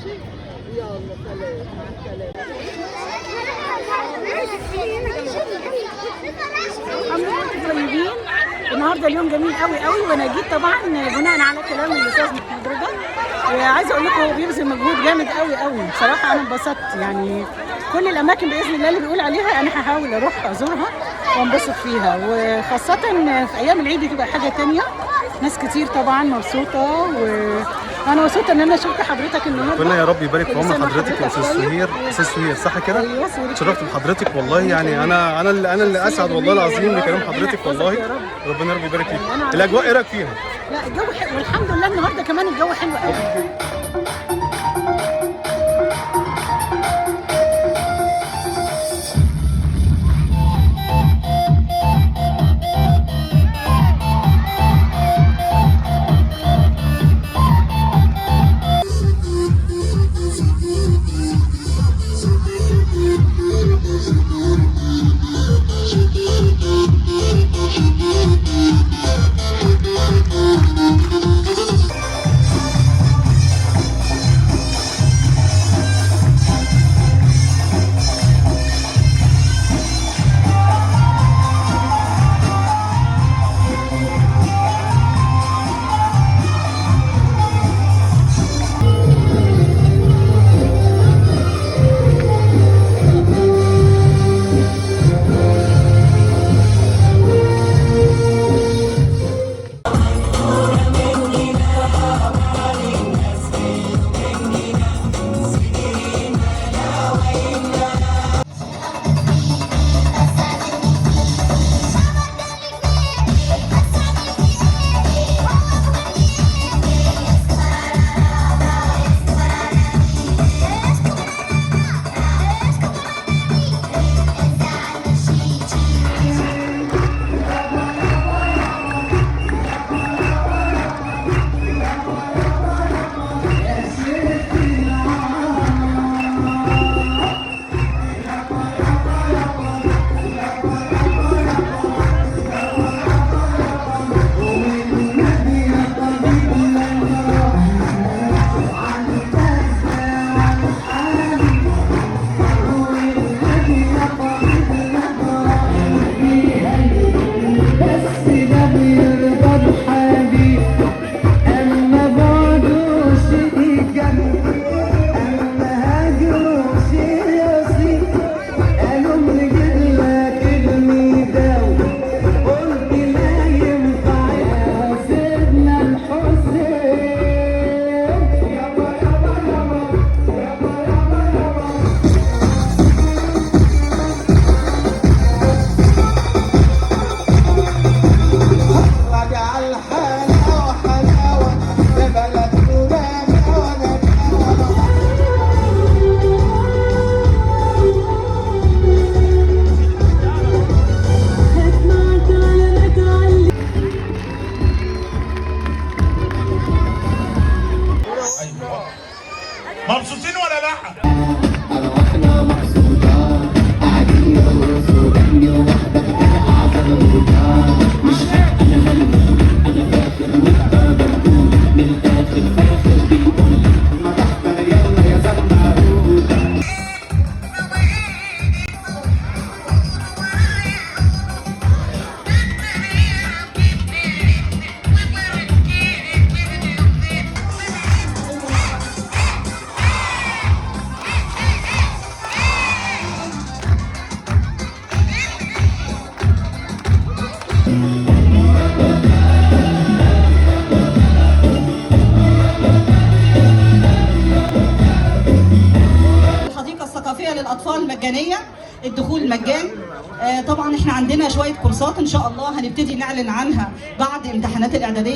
ماشي؟ يلا سلام، مع السلامة. الحمد لله طيبين. النهارده اليوم جميل قوي قوي، وانا جيت طبعا بناء على كلام الاستاذ محمد رضا، وعايزه اقول لكم هو بيبذل مجهود جامد قوي قوي. بصراحه انا انبسطت، يعني كل الاماكن باذن الله اللي بيقول عليها انا هحاول اروح ازورها وانبسط فيها، وخاصه في ايام العيد دي تبقى حاجه تانية. ناس كتير طبعا مبسوطه، وانا مبسوطه ان انا شفت حضرتك النهارده. ربنا يا رب يبارك في عمر حضرتك يا استاذ سهير. استاذ سهير صح كده؟ ايوه اتشرفت بحضرتك والله، يعني انا اللي اسعد والله العظيم بكلام حضرتك والله. ربنا يا رب يبارك فيك. الاجواء ايه رايك فيها؟ لا الجو حلو والحمد لله، النهارده كمان الجو حلو قوي. مبسوطين ولا لا؟ أرواحنا مقصودة قاعدين نرقص ونغني وحدك أعظم الوجع. مش أنا ملموم أنا فاكر وأنت بتقول من الآخر فاخر بيقول ما تحت يلا يا زلمة. الحديقة الثقافية للأطفال مجانية، الدخول مجان. طبعا احنا عندنا شوية كورسات ان شاء الله هنبتدي نعلن عنها بعد امتحانات الإعدادية.